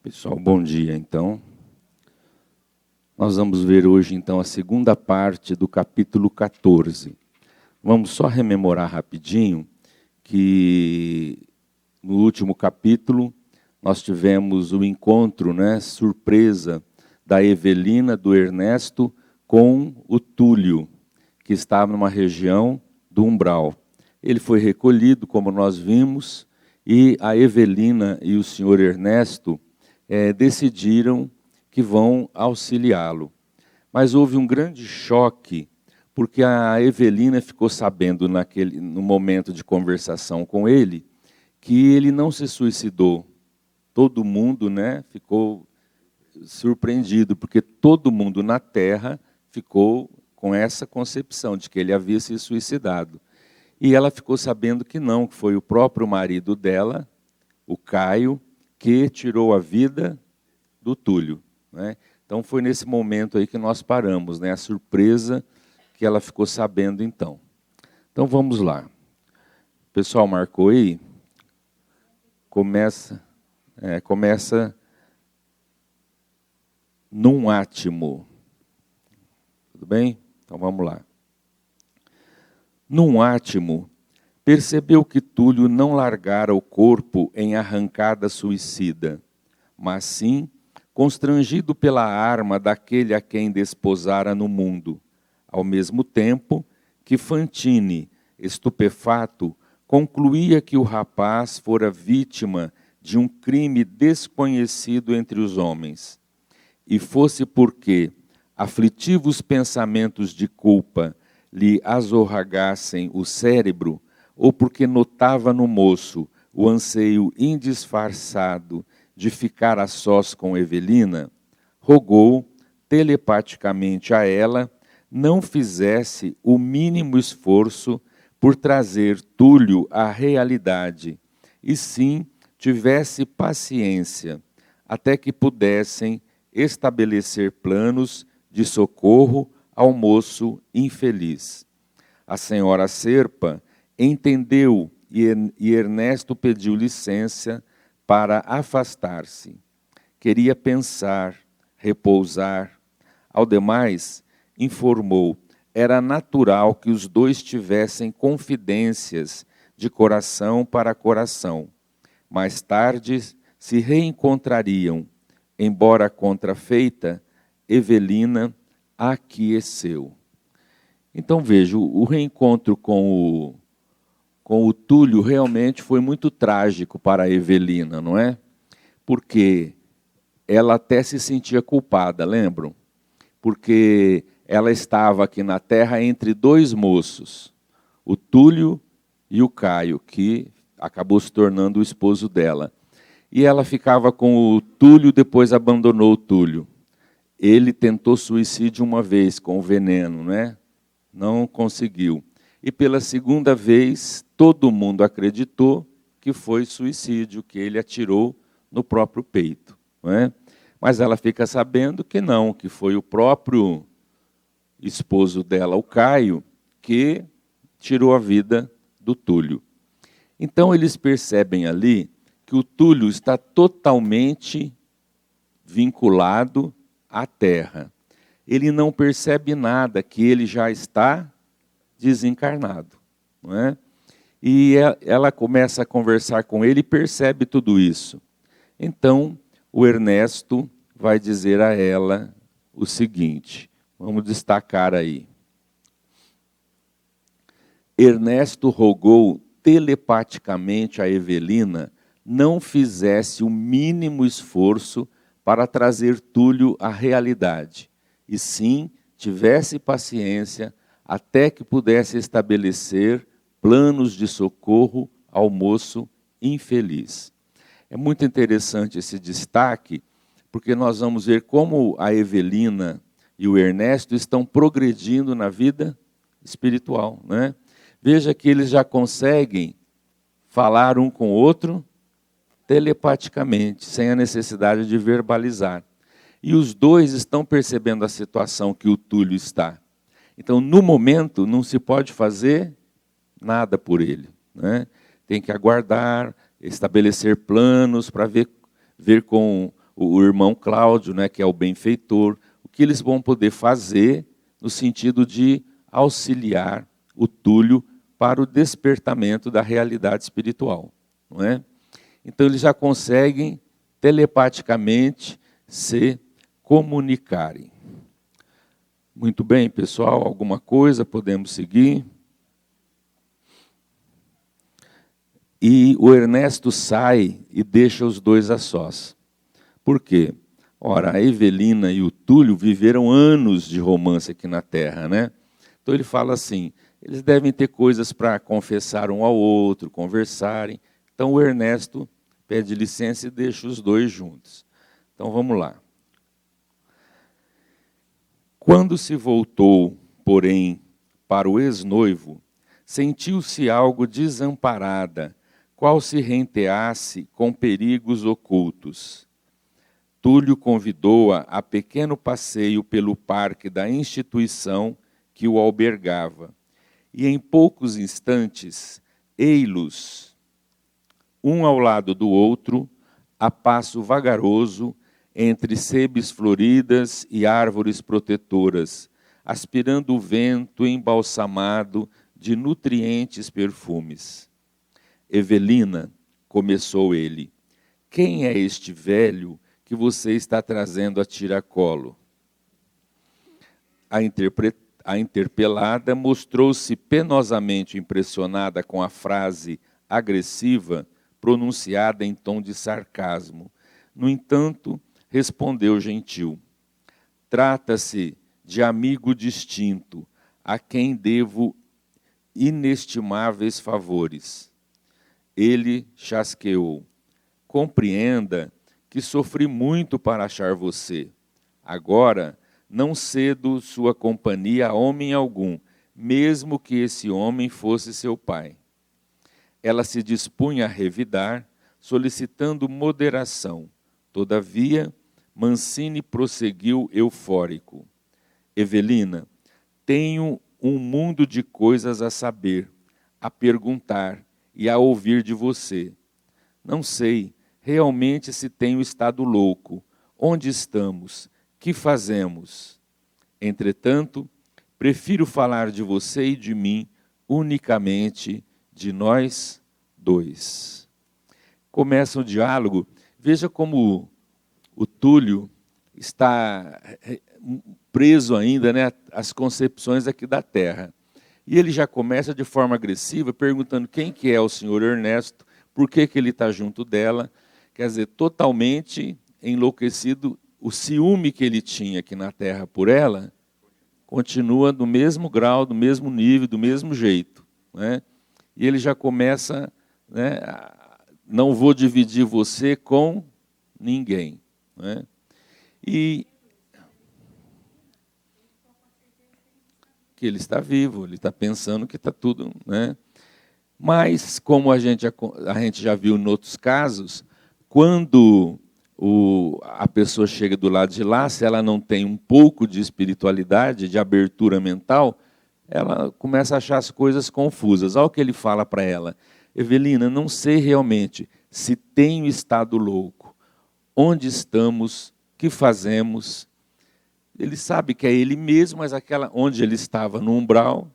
Pessoal, bom dia, então. Nós vamos ver hoje, então, a segunda parte do capítulo 14. Vamos só rememorar rapidinho que no último capítulo nós tivemos o encontro, surpresa, da Evelina, do Ernesto, com o Túlio, que estava numa região do umbral. Ele foi recolhido, como nós vimos, e a Evelina e o senhor Ernesto decidiram que vão auxiliá-lo. Mas houve um grande choque, porque a Evelina ficou sabendo no momento de conversação com ele, que ele não se suicidou. Todo mundo ficou surpreendido, porque todo mundo na Terra ficou com essa concepção de que ele havia se suicidado. E ela ficou sabendo que não, que foi o próprio marido dela, o Caio, que tirou a vida do Túlio. Então foi nesse momento aí que nós paramos, a surpresa que ela ficou sabendo então. Então vamos lá. O pessoal marcou aí? Começa num átimo. Tudo bem? Então vamos lá. Num átimo, percebeu que Túlio não largara o corpo em arrancada suicida, mas sim constrangido pela arma daquele a quem desposara no mundo, ao mesmo tempo que Fantine, estupefato, concluía que o rapaz fora vítima de um crime desconhecido entre os homens, e fosse porque aflitivos pensamentos de culpa lhe azorragassem o cérebro, ou porque notava no moço o anseio indisfarçado de ficar a sós com Evelina, rogou telepaticamente a ela não fizesse o mínimo esforço por trazer Túlio à realidade, e sim tivesse paciência, até que pudessem estabelecer planos de socorro ao moço infeliz. A senhora Serpa entendeu e Ernesto pediu licença para afastar-se. Queria pensar, repousar. Ao demais, informou, era natural que os dois tivessem confidências de coração para coração. Mais tarde se reencontrariam, embora contrafeita, Evelina aqueceu. Então veja, o reencontro com o Túlio realmente foi muito trágico para a Evelina, não é? Porque ela até se sentia culpada, lembram? Porque ela estava aqui na Terra entre dois moços, o Túlio e o Caio, que acabou se tornando o esposo dela. E ela ficava com o Túlio, depois abandonou o Túlio. Ele tentou suicídio uma vez com o veneno, não conseguiu. E pela segunda vez, todo mundo acreditou que foi suicídio, que ele atirou no próprio peito. Mas ela fica sabendo que não, que foi o próprio esposo dela, o Caio, que tirou a vida do Túlio. Então eles percebem ali que o Túlio está totalmente vinculado à terra. Ele não percebe nada, que ele já está desencarnado. E ela começa a conversar com ele e percebe tudo isso. Então, o Ernesto vai dizer a ela o seguinte, vamos destacar aí. Ernesto rogou telepaticamente a Evelina não fizesse o mínimo esforço para trazer Túlio à realidade, e sim tivesse paciência até que pudesse estabelecer planos de socorro ao moço infeliz. É muito interessante esse destaque, porque nós vamos ver como a Evelina e o Ernesto estão progredindo na vida espiritual. Veja que eles já conseguem falar um com o outro telepaticamente, sem a necessidade de verbalizar. E os dois estão percebendo a situação que o Túlio está. Então, no momento, não se pode fazer nada por ele. Tem que aguardar, estabelecer planos para ver com o irmão Cláudio, né, que é o benfeitor, o que eles vão poder fazer no sentido de auxiliar o Túlio para o despertamento da realidade espiritual, não é? Então eles já conseguem telepaticamente se comunicarem. Muito bem, pessoal, alguma coisa podemos seguir? E o Ernesto sai e deixa os dois a sós. Por quê? Ora, a Evelina e o Túlio viveram anos de romance aqui na Terra, né? Então ele fala assim, eles devem ter coisas para confessar um ao outro, conversarem. Então o Ernesto pede licença e deixa os dois juntos. Então vamos lá. Quando se voltou, porém, para o ex-noivo, sentiu-se algo desamparada, qual se renteasse com perigos ocultos. Túlio convidou-a a pequeno passeio pelo parque da instituição que o albergava, e em poucos instantes, ei-los, um ao lado do outro, a passo vagaroso, entre sebes floridas e árvores protetoras, aspirando o vento embalsamado de nutrientes perfumes. Evelina, começou ele, quem é este velho que você está trazendo a tiracolo? A interpelada mostrou-se penosamente impressionada com a frase agressiva pronunciada em tom de sarcasmo. No entanto, respondeu gentil, trata-se de amigo distinto, a quem devo inestimáveis favores. Ele chasqueou, compreenda que sofri muito para achar você. Agora, não cedo sua companhia a homem algum, mesmo que esse homem fosse seu pai. Ela se dispunha a revidar, solicitando moderação. Todavia, Mancini prosseguiu eufórico. Evelina, tenho um mundo de coisas a saber, a perguntar e a ouvir de você. Não sei, realmente se tenho estado louco. Onde estamos? Que fazemos? Entretanto, prefiro falar de você e de mim, unicamente de nós dois. Começa o diálogo. Veja como o Túlio está preso ainda, né, às concepções aqui da Terra. E ele já começa de forma agressiva, perguntando quem que é o senhor Ernesto, por que ele está junto dela. Quer dizer, totalmente enlouquecido, o ciúme que ele tinha aqui na Terra por ela, continua do mesmo grau, do mesmo nível, do mesmo jeito, né? E ele já começa, né, não vou dividir você com ninguém, né? E que ele está vivo, ele está pensando que está tudo, né? Mas, como a gente já viu em outros casos, quando a pessoa chega do lado de lá, se ela não tem um pouco de espiritualidade, de abertura mental, ela começa a achar as coisas confusas. Olha o que ele fala para ela. Evelina, não sei realmente se tenho estado louco. Onde estamos? O que fazemos? Ele sabe que é ele mesmo, mas onde ele estava, no umbral,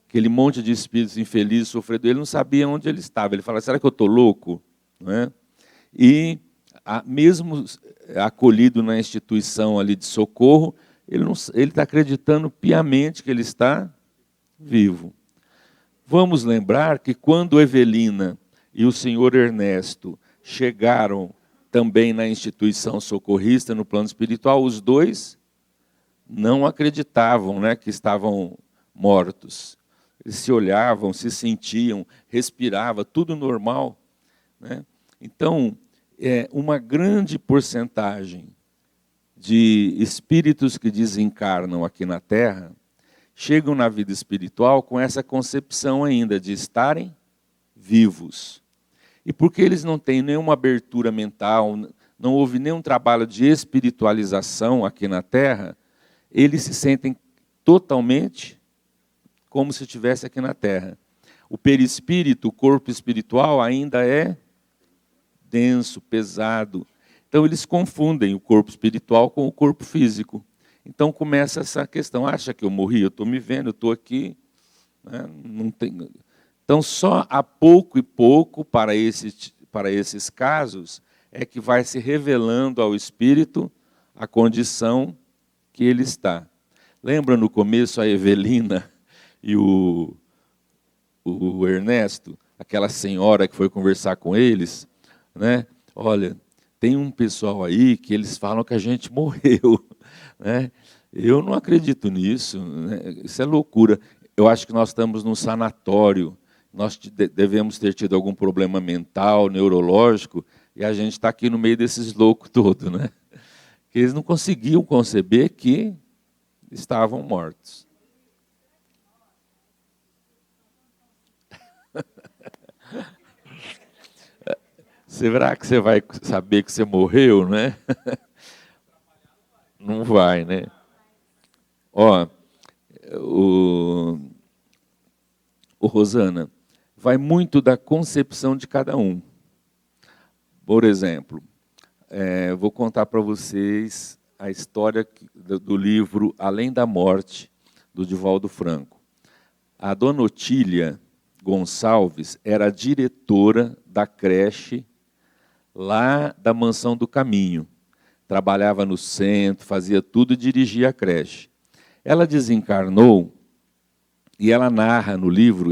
aquele monte de espíritos infelizes, sofredores, ele não sabia onde ele estava. Ele fala, será que eu estou louco? Não é? E, mesmo acolhido na instituição ali de socorro, ele está acreditando piamente que ele está vivo. Vamos lembrar que quando Evelina e o senhor Ernesto chegaram também na instituição socorrista, no plano espiritual, os dois não acreditavam, né, que estavam mortos. Eles se olhavam, se sentiam, respiravam, tudo normal, né? Então, uma grande porcentagem de espíritos que desencarnam aqui na Terra chegam na vida espiritual com essa concepção ainda de estarem vivos. E porque eles não têm nenhuma abertura mental, não houve nenhum trabalho de espiritualização aqui na Terra, eles se sentem totalmente como se estivesse aqui na Terra. O perispírito, o corpo espiritual, ainda é denso, pesado. Então, eles confundem o corpo espiritual com o corpo físico. Então, começa essa questão. Acha que eu morri? Eu estou me vendo, eu estou aqui. Né? Não tem... Então, só a pouco e pouco, para esses casos, é que vai se revelando ao espírito a condição que ele está. Lembra no começo a Evelina e o Ernesto, aquela senhora que foi conversar com eles, né? Olha, tem um pessoal aí que eles falam que a gente morreu, né? Eu não acredito nisso, né? Isso é loucura. Eu acho que nós estamos num sanatório, nós devemos ter tido algum problema mental, neurológico, e a gente está aqui no meio desses loucos todos, né? Que eles não conseguiam conceber que estavam mortos. Será que você vai saber que você morreu, né? Não vai, né? Ó, o Rosana, vai muito da concepção de cada um. Por exemplo, vou contar para vocês a história do livro Além da Morte, do Divaldo Franco. A dona Otília Gonçalves era a diretora da creche lá da Mansão do Caminho. Trabalhava no centro, fazia tudo e dirigia a creche. Ela desencarnou e ela narra no livro,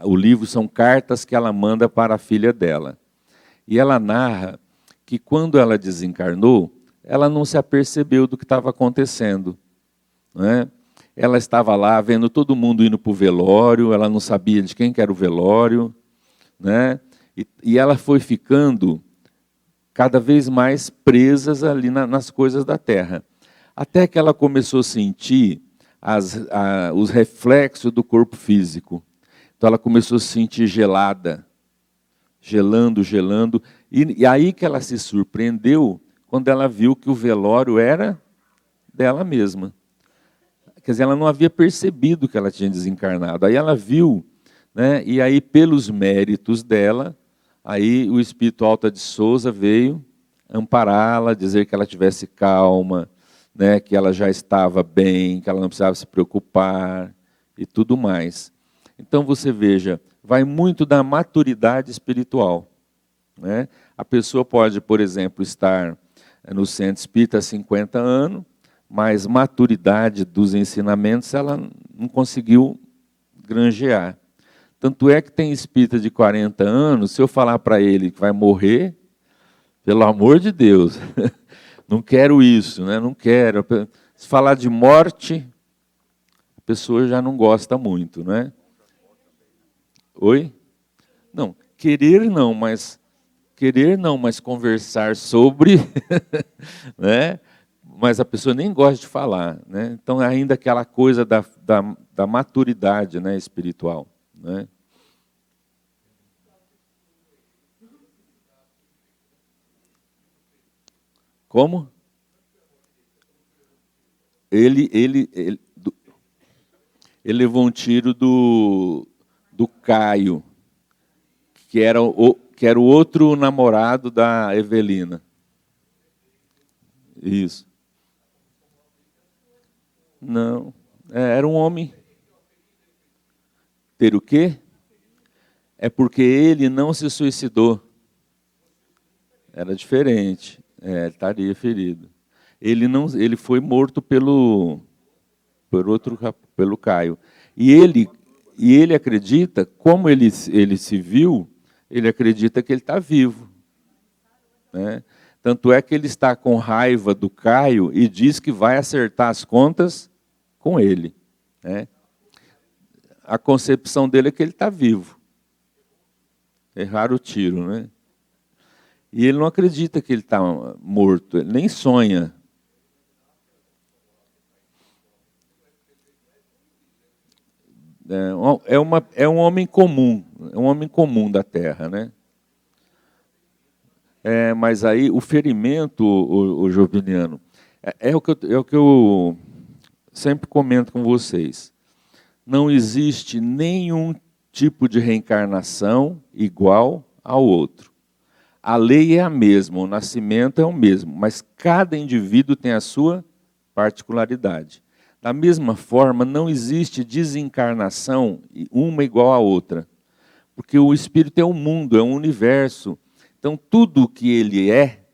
o livro são cartas que ela manda para a filha dela. E ela narra que quando ela desencarnou, ela não se apercebeu do que estava acontecendo. Né? Ela estava lá vendo todo mundo indo para o velório, ela não sabia de quem que era o velório. Né? E ela foi ficando cada vez mais presas ali nas coisas da terra. Até que ela começou a sentir os reflexos do corpo físico. Então ela começou a se sentir gelada, gelando. E aí que ela se surpreendeu quando ela viu que o velório era dela mesma. Quer dizer, ela não havia percebido que ela tinha desencarnado. Aí ela viu, né, e aí pelos méritos dela, aí o Espírito Alta de Souza veio ampará-la, dizer que ela tivesse calma, né, que ela já estava bem, que ela não precisava se preocupar e tudo mais. Então você veja, vai muito da maturidade espiritual. Né? A pessoa pode, por exemplo, estar no centro espírita há 50 anos, mas maturidade dos ensinamentos ela não conseguiu granjear. Tanto é que tem espírita de 40 anos, se eu falar para ele que vai morrer, pelo amor de Deus, não quero isso, né? Não quero. Se falar de morte, a pessoa já não gosta muito, né? Oi? Não, querer não, mas conversar sobre, né? Mas a pessoa nem gosta de falar, né? Então ainda aquela coisa da maturidade, né, espiritual, né? Como? Ele levou um tiro do Caio, que era o outro namorado da Evelina. Isso. Não, era um homem. Ter o quê? É porque ele não se suicidou. Era diferente. Ele estaria ferido. Ele foi morto pelo Caio. E ele acredita, como ele se viu, ele acredita que ele está vivo. Né? Tanto é que ele está com raiva do Caio e diz que vai acertar as contas com ele. Né? A concepção dele é que ele está vivo. Erraram o tiro, né? E ele não acredita que ele está morto, ele nem sonha. É um homem comum da Terra, né? Mas aí o ferimento, o Joviniano, é o que eu sempre comento com vocês. Não existe nenhum tipo de reencarnação igual ao outro. A lei é a mesma, o nascimento é o mesmo, mas cada indivíduo tem a sua particularidade. Da mesma forma, não existe desencarnação uma igual à outra, porque o espírito é um mundo, é um universo. Então, tudo o que ele é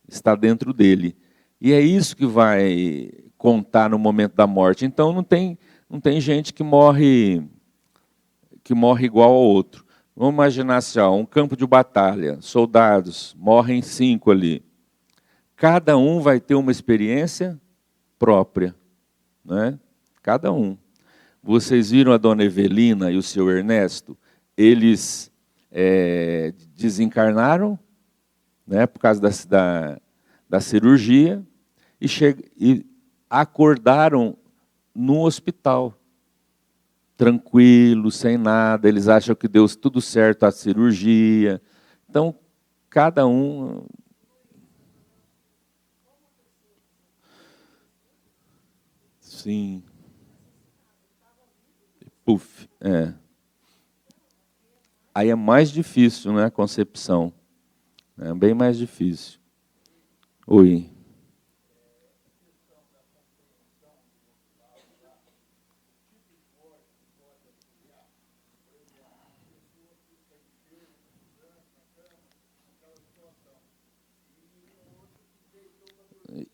está dentro dele. E é isso que vai contar no momento da morte. Então, não tem gente que morre igual ao outro. Vamos imaginar assim, ó, um campo de batalha, soldados, morrem 5 ali. Cada um vai ter uma experiência própria, né? Cada um. Vocês viram a dona Evelina e o seu Ernesto? Eles desencarnaram, né, por causa da cirurgia, e acordaram no hospital. Tranquilo, sem nada, eles acham que deu tudo certo a cirurgia. Então, cada um... Sim. Puf, Aí é mais difícil, né, a concepção. É bem mais difícil. Oi.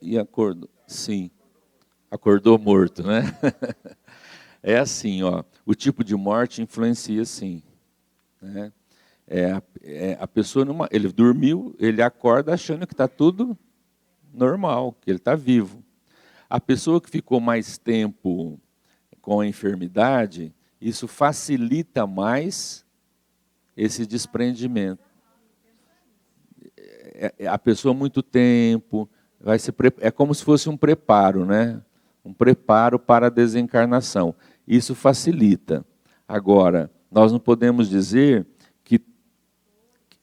E acordou? Sim. Acordou morto, né? É assim, ó, o tipo de morte influencia sim. Né? A pessoa, ele dormiu, ele acorda achando que está tudo normal, que ele está vivo. A pessoa que ficou mais tempo com a enfermidade, isso facilita mais esse desprendimento. A pessoa muito tempo, é como se fosse um preparo, né? Um preparo para a desencarnação. Isso facilita. Agora, nós não podemos dizer que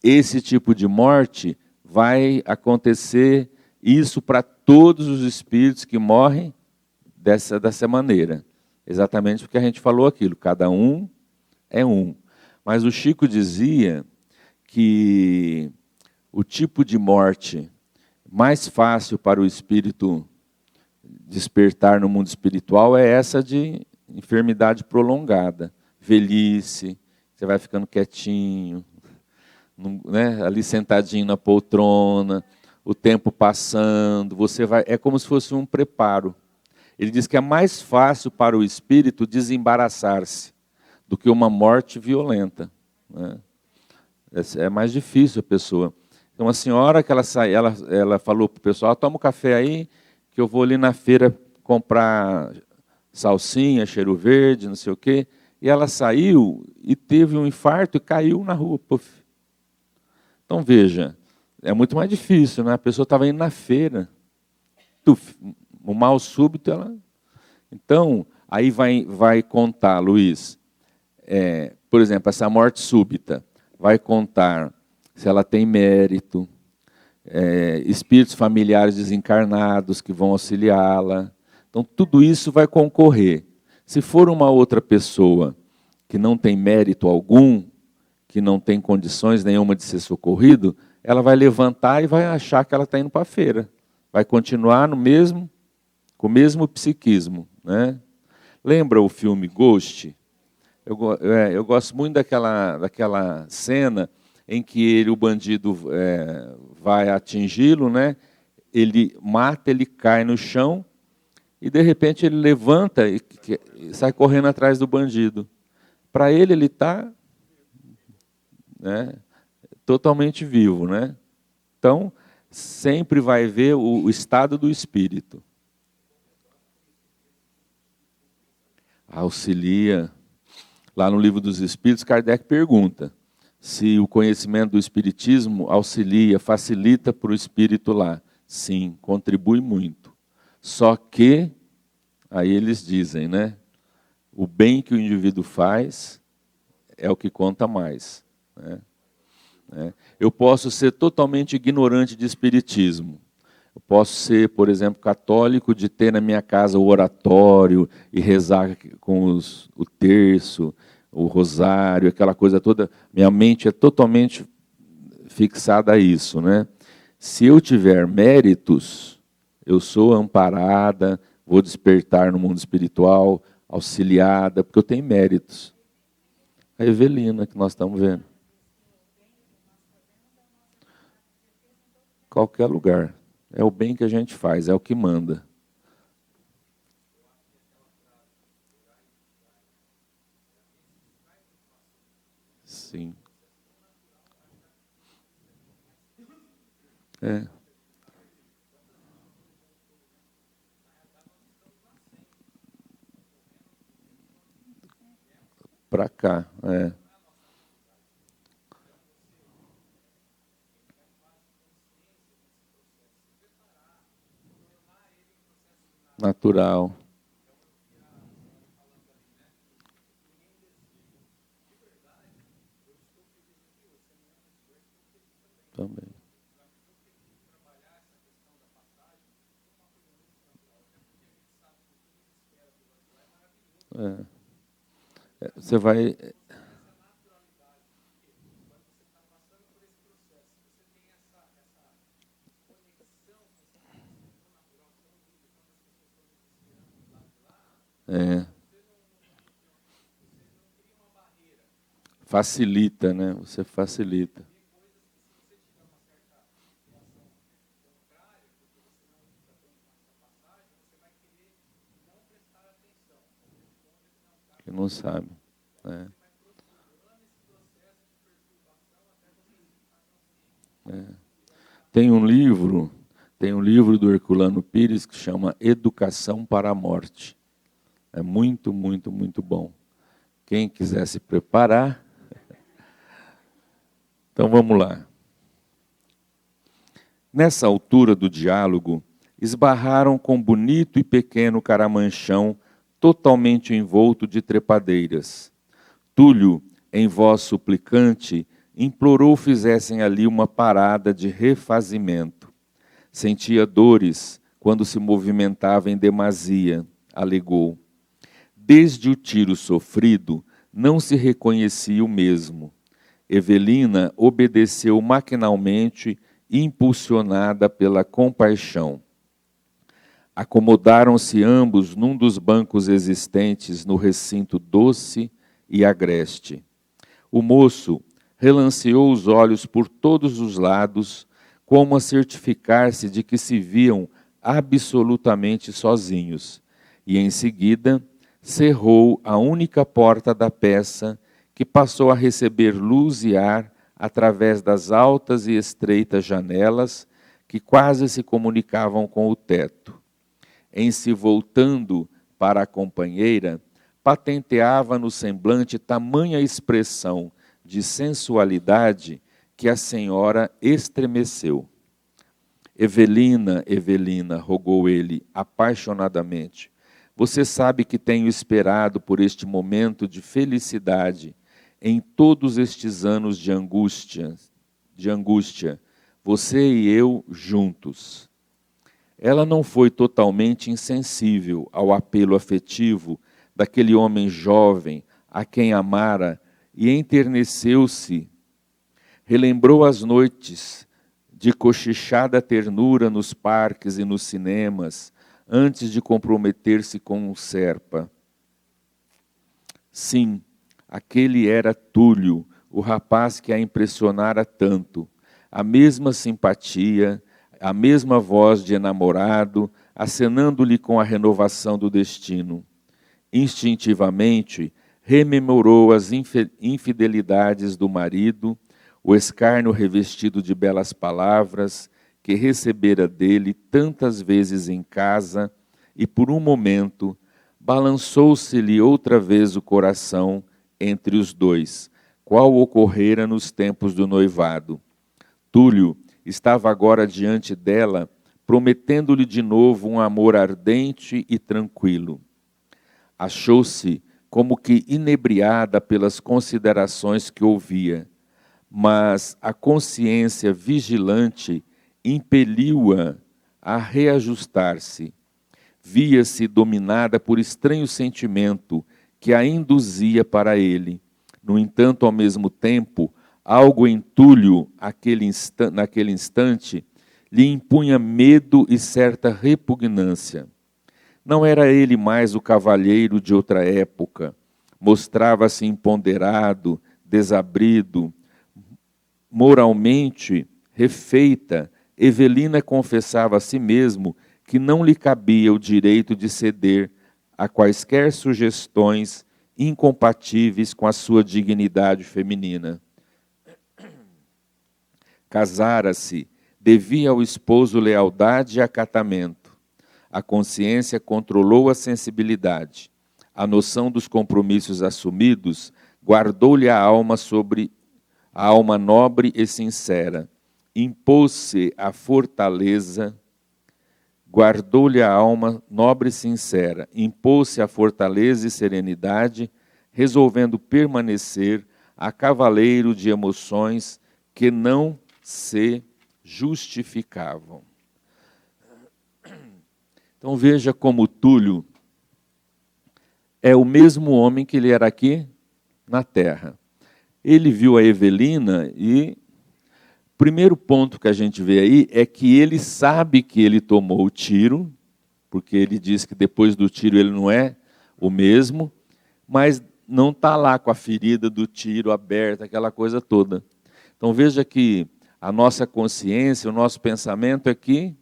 esse tipo de morte vai acontecer isso para todos os espíritos que morrem dessa maneira. Exatamente porque a gente falou aquilo, cada um é um. Mas o Chico dizia que o tipo de morte mais fácil para o espírito despertar no mundo espiritual é essa de enfermidade prolongada, velhice, você vai ficando quietinho, né, ali sentadinho na poltrona, o tempo passando, é como se fosse um preparo. Ele diz que é mais fácil para o espírito desembaraçar-se do que uma morte violenta, né? É mais difícil a pessoa. Então, a senhora que ela falou para o pessoal, toma um café aí, que eu vou ali na feira comprar salsinha, cheiro verde, não sei o quê. E ela saiu e teve um infarto e caiu na rua. Puff. Então, veja, é muito mais difícil, né? A pessoa estava indo na feira. Tuf, o mal súbito, ela... Então, aí vai contar, Luiz, por exemplo, essa morte súbita, vai contar se ela tem mérito, espíritos familiares desencarnados que vão auxiliá-la. Então, tudo isso vai concorrer. Se for uma outra pessoa que não tem mérito algum, que não tem condições nenhuma de ser socorrido, ela vai levantar e vai achar que ela está indo para a feira. Vai continuar com o mesmo psiquismo, né? Lembra o filme Ghost? Eu gosto muito daquela cena em que o bandido vai atingi-lo, né? Ele mata, ele cai no chão e de repente ele levanta e sai correndo atrás do bandido. Para ele está, né, totalmente vivo, né? Então, sempre vai ver o estado do espírito. Auxilia. Lá no Livro dos Espíritos, Kardec pergunta se o conhecimento do espiritismo auxilia, facilita para o espírito lá. Sim, contribui muito. Só que, aí eles dizem, né? O bem que o indivíduo faz é o que conta mais, né? Eu posso ser totalmente ignorante de espiritismo. Eu posso ser, por exemplo, católico, de ter na minha casa o oratório e rezar com o terço, o rosário, aquela coisa toda. Minha mente é totalmente fixada a isso, né? Se eu tiver méritos, eu sou amparada, vou despertar no mundo espiritual, auxiliada, porque eu tenho méritos. A Evelina, que nós estamos vendo. Qualquer lugar. É o bem que a gente faz, é o que manda. Sim. É. Para cá, é. Natural. Também. É. Você vai. É, facilita, né? Você facilita. Que não sabe. É. É. Tem um livro do Herculano Pires que chama Educação para a Morte. É muito, muito, muito bom. Quem quiser se preparar. Então vamos lá. Nessa altura do diálogo, esbarraram com bonito e pequeno caramanchão, totalmente envolto de trepadeiras. Túlio, em voz suplicante, implorou fizessem ali uma parada de refazimento. Sentia dores quando se movimentava em demasia, alegou. Desde o tiro sofrido, não se reconhecia o mesmo. Evelina obedeceu maquinalmente, impulsionada pela compaixão. Acomodaram-se ambos num dos bancos existentes no recinto doce e agreste. O moço relanceou os olhos por todos os lados, como a certificar-se de que se viam absolutamente sozinhos, e em seguida cerrou a única porta da peça, que passou a receber luz e ar através das altas e estreitas janelas que quase se comunicavam com o teto. Em se voltando para a companheira, patenteava no semblante tamanha expressão de sensualidade que a senhora estremeceu. Evelina, Evelina, rogou ele apaixonadamente, você sabe que tenho esperado por este momento de felicidade em todos estes anos de angústia, você e eu juntos. Ela não foi totalmente insensível ao apelo afetivo daquele homem jovem a quem amara e enterneceu-se. Relembrou as noites de cochichada ternura nos parques e nos cinemas, antes de comprometer-se com um serpa. Sim, aquele era Túlio, o rapaz que a impressionara tanto. A mesma simpatia, a mesma voz de enamorado, acenando-lhe com a renovação do destino. Instintivamente, rememorou as infidelidades do marido, o escárnio revestido de belas palavras, que recebera dele tantas vezes em casa, e por um momento balançou-se-lhe outra vez o coração entre os dois, qual ocorrera nos tempos do noivado. Túlio estava agora diante dela, prometendo-lhe de novo um amor ardente e tranquilo. Achou-se como que inebriada pelas considerações que ouvia, mas a consciência vigilante impeliu-a a reajustar-se. Via-se dominada por estranho sentimento que a induzia para ele. No entanto, ao mesmo tempo, Algo em Túlio, naquele instante, lhe impunha medo e certa repugnância. Não era ele mais o cavalheiro de outra época. Mostrava-se imponderado, desabrido, moralmente refeita. Evelina confessava a si mesmo que não lhe cabia o direito de ceder a quaisquer sugestões incompatíveis com a sua dignidade feminina. Casara-se, devia ao esposo lealdade e acatamento. A consciência controlou a sensibilidade. A noção dos compromissos assumidos guardou-lhe a alma nobre e sincera. Impôs-se a fortaleza, guardou-lhe a alma nobre e sincera. Impôs-se a fortaleza e serenidade, resolvendo permanecer a cavaleiro de emoções que não se justificavam. Então veja como Túlio é o mesmo homem que ele era aqui na terra. Ele viu a Evelina e o primeiro ponto que a gente vê aí é que ele sabe que ele tomou o tiro, porque ele diz que depois do tiro ele não é o mesmo, mas não está lá com a ferida do tiro aberta, aquela coisa toda. Então veja que a nossa consciência, o nosso pensamento é que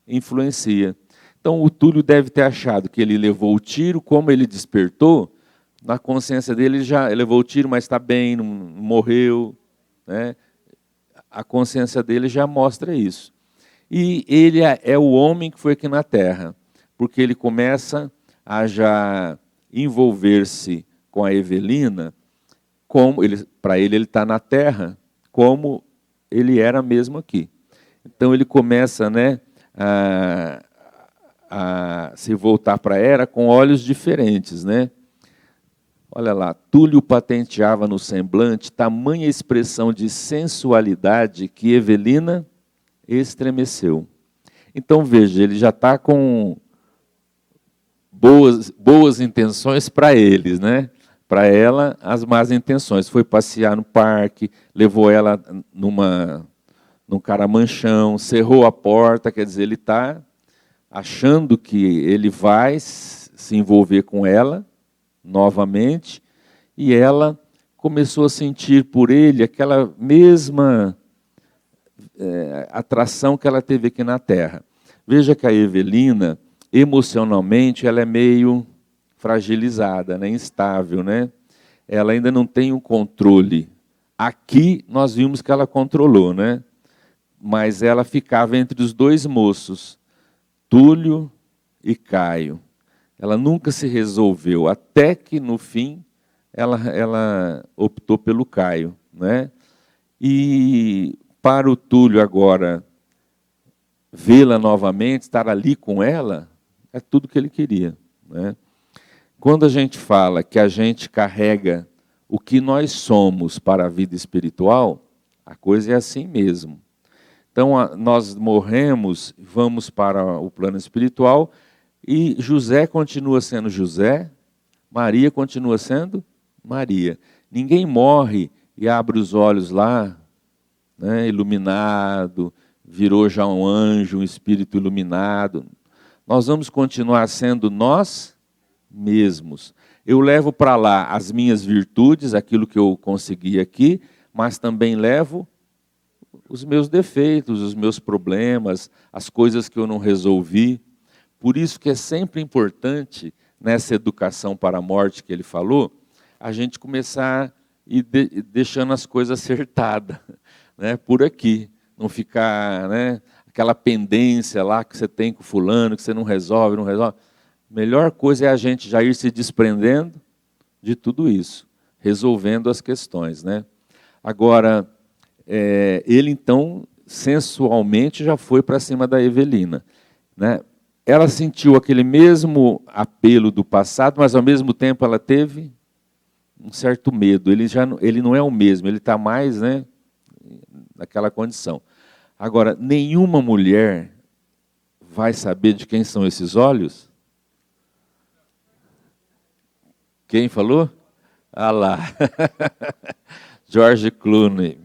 influencia. Então o Túlio deve ter achado que ele levou o tiro, como ele despertou, na consciência dele ele já levou o tiro, mas está bem, não morreu, né? A consciência dele já mostra isso. E ele é o homem que foi aqui na Terra, porque ele começa a já envolver-se com a Evelina, como para ele está na Terra, como ele era mesmo aqui. Então ele começa, né, a se voltar para ela com olhos diferentes, né? Olha lá, Túlio patenteava no semblante tamanha expressão de sensualidade que Evelina estremeceu. Então veja, ele já está com boas intenções para eles, né? Para ela, as más intenções. Foi passear no parque, levou ela num caramanchão, cerrou a porta, quer dizer, ele está achando que ele vai se envolver com ela novamente, e ela começou a sentir por ele aquela mesma atração que ela teve aqui na Terra. Veja que a Evelina, emocionalmente, ela é meio fragilizada, né? Instável, né? Ela ainda não tem um controle. Aqui nós vimos que ela controlou, né? Mas ela ficava entre os dois moços, Túlio e Caio. Ela nunca se resolveu, até que no fim ela optou pelo Caio, né? E para o Túlio agora vê-la novamente, estar ali com ela, é tudo que ele queria, né? Quando a gente fala que a gente carrega o que nós somos para a vida espiritual, a coisa é assim mesmo. Então nós morremos, vamos para o plano espiritual, e José continua sendo José, Maria continua sendo Maria. Ninguém morre e abre os olhos lá, né, iluminado, virou já um anjo, um espírito iluminado. Nós vamos continuar sendo nós mesmos. Eu levo para lá as minhas virtudes, aquilo que eu consegui aqui, mas também levo os meus defeitos, os meus problemas, as coisas que eu não resolvi. Por isso que é sempre importante, nessa educação para a morte que ele falou, a gente começar a ir deixando as coisas acertadas, né, por aqui. Não ficar, né, aquela pendência lá que você tem com fulano, que você não resolve. Melhor coisa é a gente já ir se desprendendo de tudo isso, resolvendo as questões, né? Agora, ele então, sensualmente, já foi para cima da Evelina, né? Ela sentiu aquele mesmo apelo do passado, mas ao mesmo tempo ela teve um certo medo. Ele não é o mesmo, ele está mais, né, naquela condição. Agora, nenhuma mulher vai saber de quem são esses olhos? Quem falou? Ah lá. George Clooney,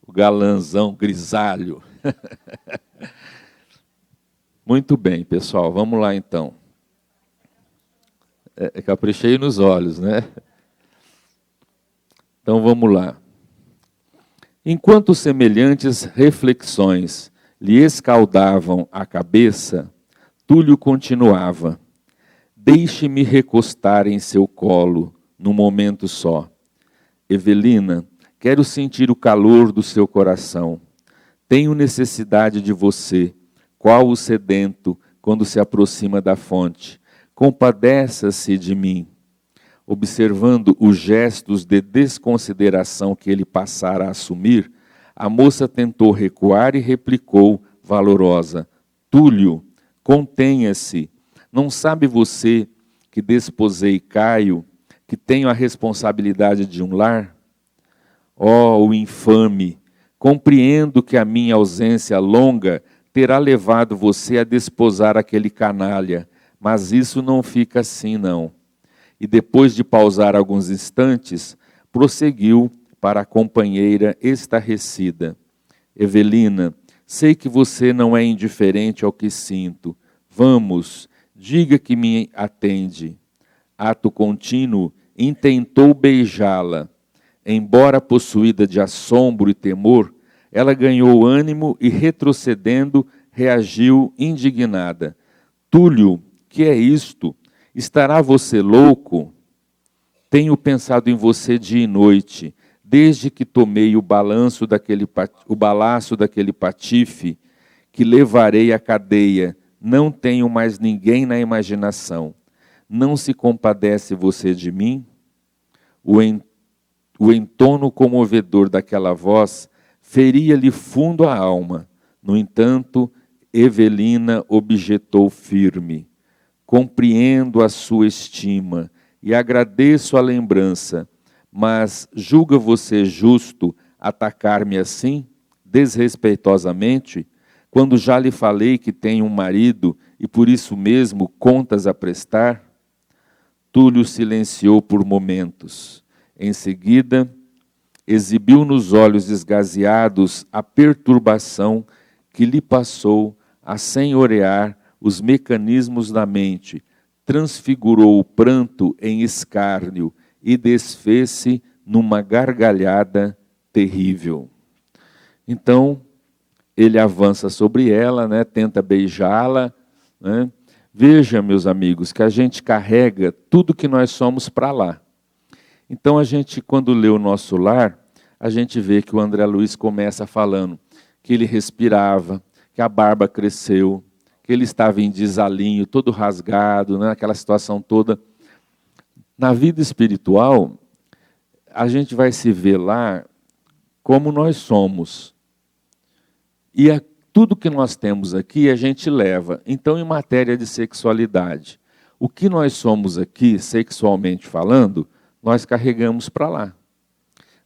o galanzão grisalho. Muito bem, pessoal, vamos lá então. Caprichei nos olhos, né? Então vamos lá. Enquanto semelhantes reflexões lhe escaldavam a cabeça, Túlio continuava: deixe-me recostar em seu colo, num momento só. Evelina, quero sentir o calor do seu coração. Tenho necessidade de você, qual o sedento quando se aproxima da fonte. Compadeça-se de mim. Observando os gestos de desconsideração que ele passara a assumir, a moça tentou recuar e replicou, valorosa: Túlio, contenha-se. Não sabe você que desposei Caio, que tenho a responsabilidade de um lar? Oh, o infame! Compreendo que a minha ausência longa terá levado você a desposar aquele canalha, mas isso não fica assim, não. E depois de pausar alguns instantes, prosseguiu para a companheira estarrecida: Evelina, sei que você não é indiferente ao que sinto. Vamos, diga que me atende. Ato contínuo, intentou beijá-la. Embora possuída de assombro e temor, ela ganhou ânimo e, retrocedendo, reagiu indignada. Túlio, que é isto? Estará você louco? Tenho pensado em você dia e noite, desde que tomei o balaço daquele patife, que levarei à cadeia. Não tenho mais ninguém na imaginação. Não se compadece você de mim? O entono comovedor daquela voz feria-lhe fundo a alma. No entanto, Evelina objetou firme: compreendo a sua estima e agradeço a lembrança, mas julga você justo atacar-me assim, desrespeitosamente, quando já lhe falei que tenho um marido e por isso mesmo contas a prestar? Túlio silenciou por momentos. Em seguida, exibiu nos olhos esgazeados a perturbação que lhe passou a senhorear os mecanismos da mente, transfigurou o pranto em escárnio e desfez-se numa gargalhada terrível. Então, ele avança sobre ela, né, tenta beijá-la, né? Veja, meus amigos, que a gente carrega tudo que nós somos para lá. Então, a gente, quando lê o Nosso Lar, a gente vê que o André Luiz começa falando que ele respirava, que a barba cresceu, que ele estava em desalinho, todo rasgado, né, aquela situação toda. Na vida espiritual, a gente vai se ver lá como nós somos. E tudo que nós temos aqui, a gente leva. Então, em matéria de sexualidade, o que nós somos aqui, sexualmente falando, nós carregamos para lá.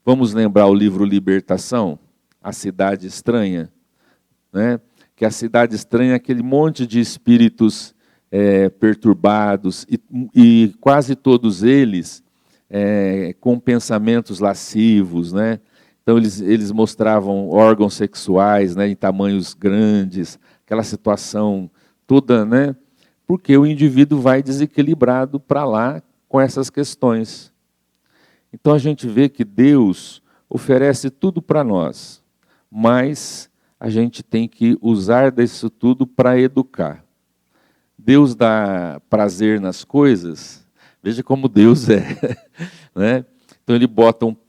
Vamos lembrar o livro Libertação, A Cidade Estranha, né? Que a cidade estranha é aquele monte de espíritos perturbados, e quase todos eles com pensamentos lascivos, né? Então eles mostravam órgãos sexuais, né, em tamanhos grandes, aquela situação toda, né? Porque o indivíduo vai desequilibrado para lá com essas questões. Então a gente vê que Deus oferece tudo para nós, mas a gente tem que usar disso tudo para educar. Deus dá prazer nas coisas, veja como Deus é, né? Então ele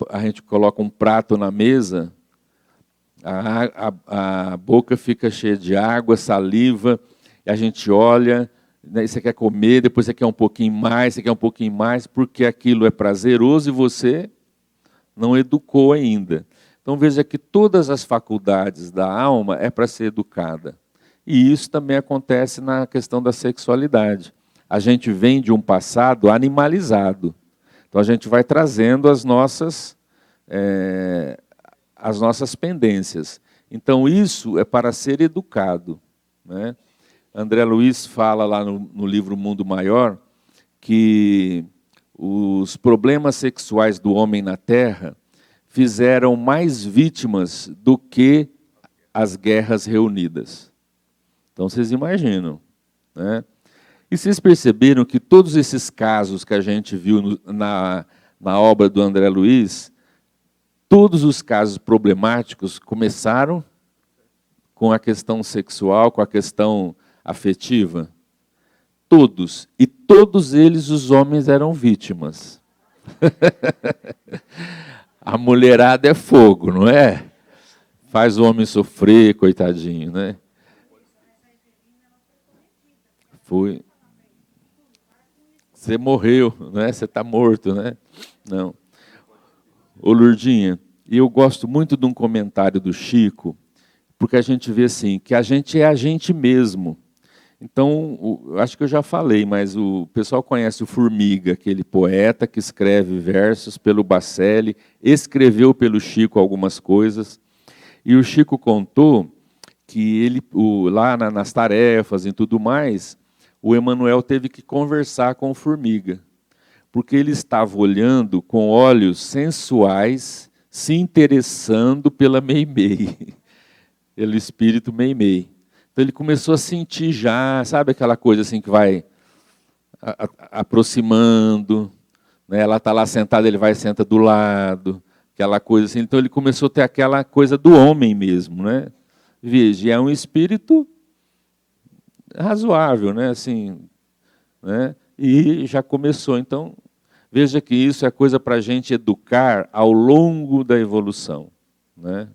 a gente coloca um prato na mesa, a boca fica cheia de água, saliva, e a gente olha, né, você quer comer, depois você quer um pouquinho mais, você quer um pouquinho mais, porque aquilo é prazeroso e você não educou ainda. Então veja que todas as faculdades da alma é para ser educada. E isso também acontece na questão da sexualidade. A gente vem de um passado animalizado. Então a gente vai trazendo as nossas pendências. Então isso é para ser educado, né? André Luiz fala lá no livro Mundo Maior que os problemas sexuais do homem na Terra fizeram mais vítimas do que as guerras reunidas. Então, vocês imaginam, né? E vocês perceberam que todos esses casos que a gente viu na obra do André Luiz, todos os casos problemáticos começaram com a questão sexual, com a questão afetiva? Todos. E todos eles, os homens, eram vítimas. A mulherada é fogo, não é? Faz o homem sofrer, coitadinho, né? Foi. Você morreu, né? Você está morto, né? Não. Ô Lurdinha, eu gosto muito de um comentário do Chico, porque a gente vê assim, que a gente é a gente mesmo. Então, acho que eu já falei, mas o pessoal conhece o Formiga, aquele poeta que escreve versos pelo Bacelli, escreveu pelo Chico algumas coisas, e o Chico contou que ele, lá nas tarefas e tudo mais, o Emanuel teve que conversar com o Formiga, porque ele estava olhando com olhos sensuais, se interessando pela Meimei, pelo espírito Meimei. Então ele começou a sentir já, sabe aquela coisa assim que vai aproximando, né? Ela está lá sentada, ele vai e senta do lado, aquela coisa assim. Então ele começou a ter aquela coisa do homem mesmo, né? Veja, é um espírito razoável, né? Assim, né? E já começou. Então, veja que isso é coisa para a gente educar ao longo da evolução, né?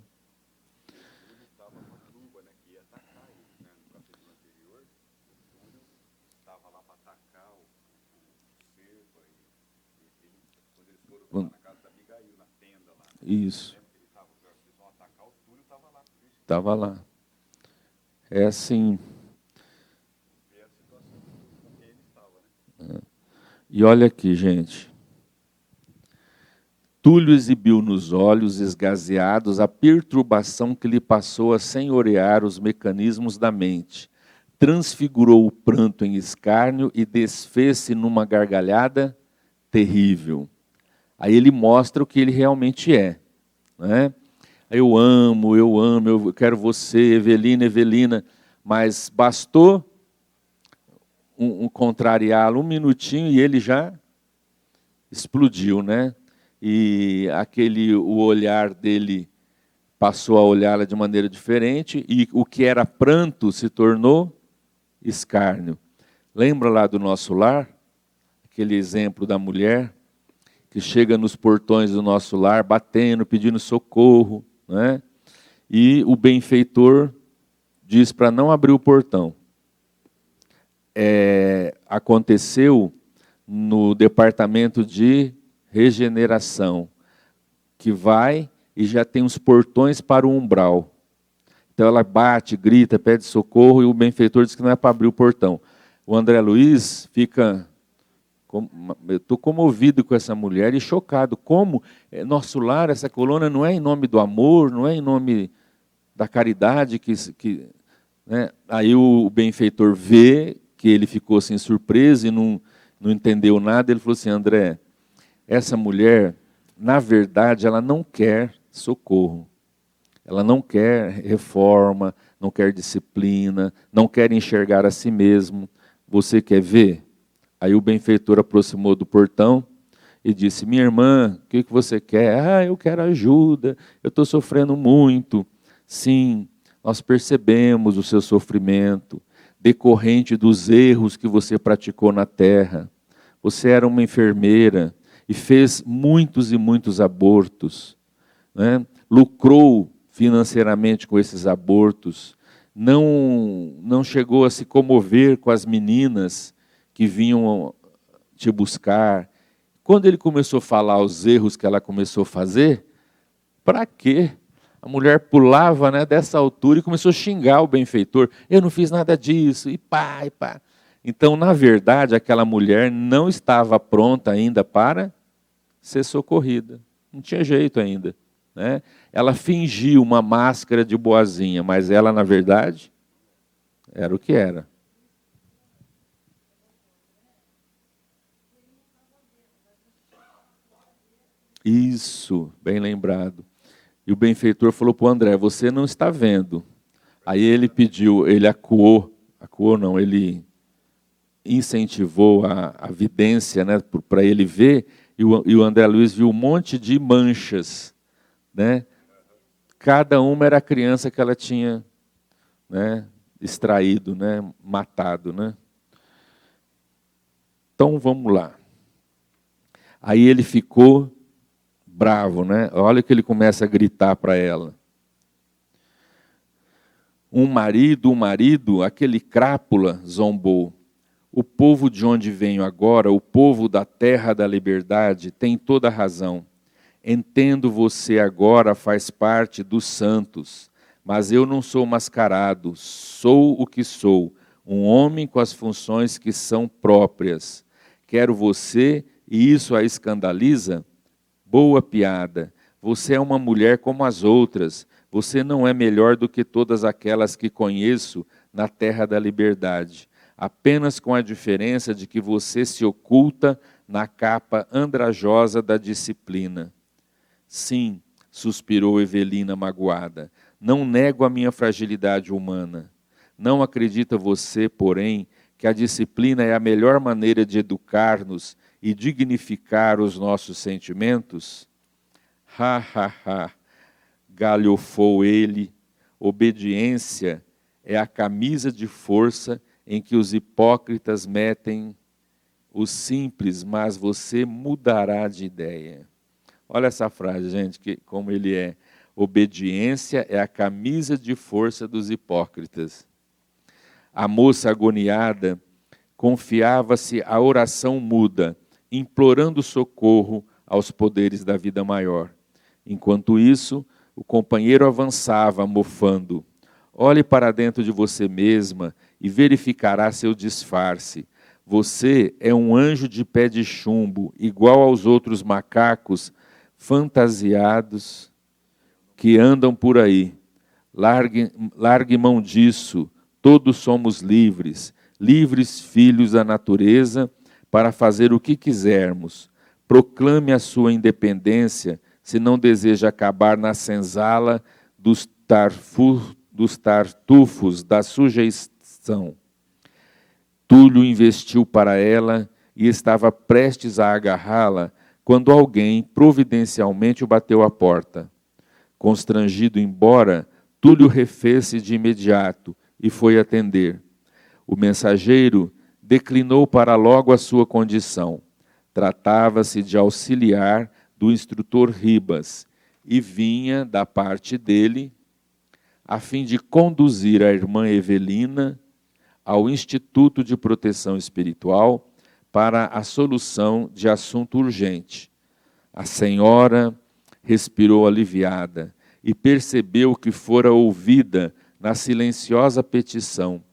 Isso. Estava lá. É assim. E olha aqui, gente. Túlio exibiu nos olhos esgazeados a perturbação que lhe passou a senhorear os mecanismos da mente. Transfigurou o pranto em escárnio e desfez-se numa gargalhada terrível. Aí ele mostra o que ele realmente é, né? Eu amo, eu quero você, Evelina, Evelina, mas bastou contrariá-lo um minutinho e ele já explodiu, né? E o olhar dele passou a olhá-la de maneira diferente e o que era pranto se tornou escárnio. Lembra lá do nosso lar? Aquele exemplo da mulher que chega nos portões do nosso lar, batendo, pedindo socorro, né? E o benfeitor diz para não abrir o portão. Aconteceu no departamento de regeneração, que vai e já tem os portões para o umbral. Então ela bate, grita, pede socorro e o benfeitor diz que não é para abrir o portão. O André Luiz fica... Eu estou comovido com essa mulher e chocado. Como nosso lar, essa colônia, não é em nome do amor, não é em nome da caridade. Né? Aí o benfeitor vê que ele ficou assim, surpreso e não entendeu nada. Ele falou assim, André, essa mulher, na verdade, ela não quer socorro. Ela não quer reforma, não quer disciplina, não quer enxergar a si mesmo. Você quer ver? Aí o benfeitor aproximou do portão e disse, minha irmã, o que você quer? Eu quero ajuda, eu estou sofrendo muito. Sim, nós percebemos o seu sofrimento, decorrente dos erros que você praticou na terra. Você era uma enfermeira e fez muitos e muitos abortos, né? Lucrou financeiramente com esses abortos, não chegou a se comover com as meninas que vinham te buscar. Quando ele começou a falar os erros que ela começou a fazer, para quê? A mulher pulava, né, dessa altura e começou a xingar o benfeitor. Eu não fiz nada disso, e pá, e pá. Então, na verdade, aquela mulher não estava pronta ainda para ser socorrida. Não tinha jeito ainda, né? Ela fingiu uma máscara de boazinha, mas ela, na verdade, era o que era. Isso, bem lembrado. E o benfeitor falou para o André, você não está vendo. Aí ele pediu, ele acuou não, ele incentivou a vidência, né, para ele ver, e o André Luiz viu um monte de manchas, né? Cada uma era a criança que ela tinha, né, extraído, né, matado, né? Então vamos lá. Aí ele ficou bravo, né? Olha o que ele começa a gritar para ela. Um marido, aquele crápula, zombou. O povo de onde venho agora, o povo da terra da liberdade, tem toda a razão. Entendo, você agora faz parte dos santos, mas eu não sou mascarado, sou o que sou, um homem com as funções que são próprias. Quero você, e isso a escandaliza? Boa piada. Você é uma mulher como as outras. Você não é melhor do que todas aquelas que conheço na terra da liberdade. Apenas com a diferença de que você se oculta na capa andrajosa da disciplina. Sim, suspirou Evelina magoada. Não nego a minha fragilidade humana. Não acredita você, porém, que a disciplina é a melhor maneira de educar-nos e dignificar os nossos sentimentos? Ha, ha, ha, galhofou ele. Obediência é a camisa de força em que os hipócritas metem os simples, mas você mudará de ideia. Olha essa frase, gente, como ele é. Obediência é a camisa de força dos hipócritas. A moça agoniada confiava-se à oração muda, implorando socorro aos poderes da vida maior. Enquanto isso, o companheiro avançava, mofando. Olhe para dentro de você mesma e verificará seu disfarce. Você é um anjo de pé de chumbo, igual aos outros macacos fantasiados que andam por aí. Largue mão disso. Todos somos livres, livres filhos da natureza, para fazer o que quisermos. Proclame a sua independência, se não deseja acabar na senzala dos tartufos da sujeição. Túlio investiu para ela e estava prestes a agarrá-la, quando alguém providencialmente o bateu à porta. Constrangido embora, Túlio refez-se de imediato e foi atender. O mensageiro declinou para logo a sua condição. Tratava-se de auxiliar do instrutor Ribas e vinha da parte dele a fim de conduzir a irmã Evelina ao Instituto de Proteção Espiritual para a solução de assunto urgente. A senhora respirou aliviada e percebeu que fora ouvida na silenciosa petição,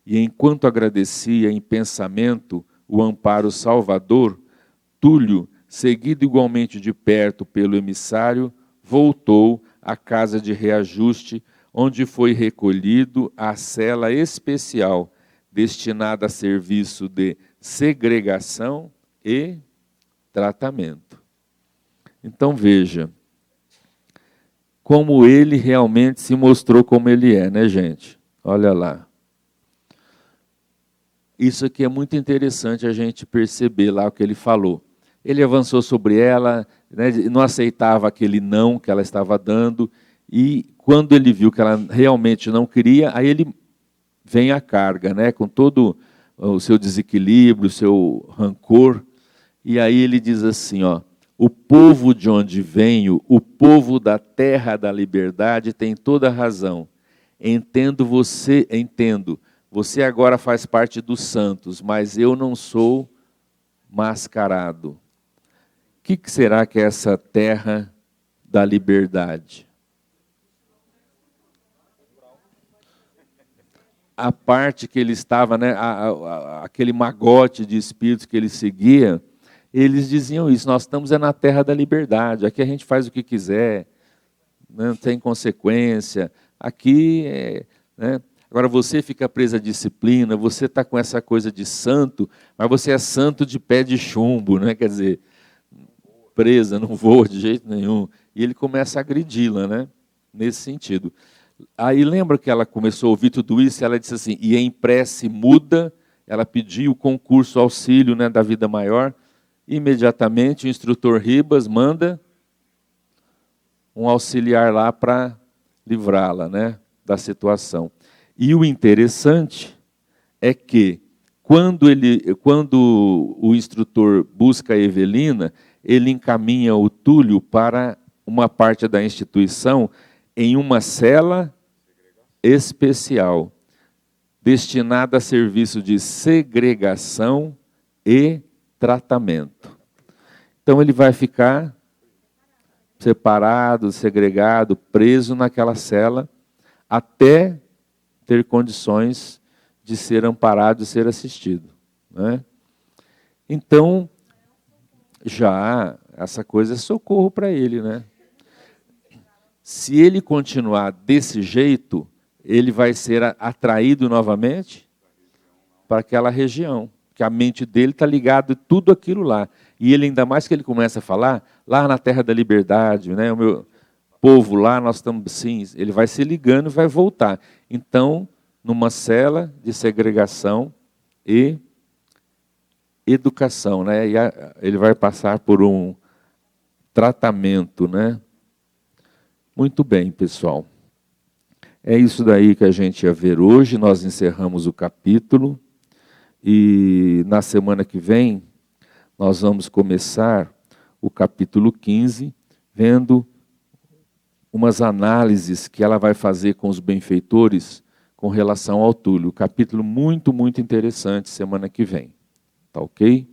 e enquanto agradecia em pensamento o amparo salvador, Túlio, seguido igualmente de perto pelo emissário, voltou à casa de reajuste, onde foi recolhido à cela especial, destinada a serviço de segregação e tratamento. Então veja, como ele realmente se mostrou como ele é, né, gente? Olha lá. Isso aqui é muito interessante a gente perceber lá o que ele falou. Ele avançou sobre ela, né, não aceitava aquele não que ela estava dando, e quando ele viu que ela realmente não queria, aí ele vem à carga, né, com todo o seu desequilíbrio, o seu rancor, e aí ele diz assim, ó, o povo de onde venho, o povo da terra da liberdade tem toda a razão. Entendo, você agora faz parte dos santos, mas eu não sou mascarado. O que será que é essa terra da liberdade? A parte que ele estava, né, aquele magote de espíritos que ele seguia, eles diziam isso, nós estamos na terra da liberdade, aqui a gente faz o que quiser, não tem consequência, aqui, né, agora você fica preso à disciplina, você está com essa coisa de santo, mas você é santo de pé de chumbo, né? Quer dizer, presa, não vou de jeito nenhum. E ele começa a agredi-la, né? Nesse sentido. Aí lembra que ela começou a ouvir tudo isso e ela disse assim, e em prece muda, ela pediu o concurso auxílio, né, da vida maior, imediatamente o instrutor Ribas manda um auxiliar lá para livrá-la, né, da situação. E o interessante é que quando o instrutor busca a Evelina, ele encaminha o Túlio para uma parte da instituição em uma cela especial, destinada a serviço de segregação e tratamento. Então ele vai ficar separado, segregado, preso naquela cela, até ter condições de ser amparado e ser assistido, né? Então, já essa coisa é socorro para ele, né? Se ele continuar desse jeito, ele vai ser atraído novamente para aquela região, que a mente dele está ligada a tudo aquilo lá. E ele, ainda mais que ele começa a falar, lá na terra da liberdade, né, o meu povo lá, nós estamos sim, ele vai se ligando e vai voltar. Então, numa cela de segregação e educação, né? E ele vai passar por um tratamento, né? Muito bem, pessoal. É isso daí que a gente ia ver hoje. Nós encerramos o capítulo e na semana que vem nós vamos começar o capítulo 15, vendo umas análises que ela vai fazer com os benfeitores com relação ao Túlio. Capítulo muito, muito interessante semana que vem. Tá ok?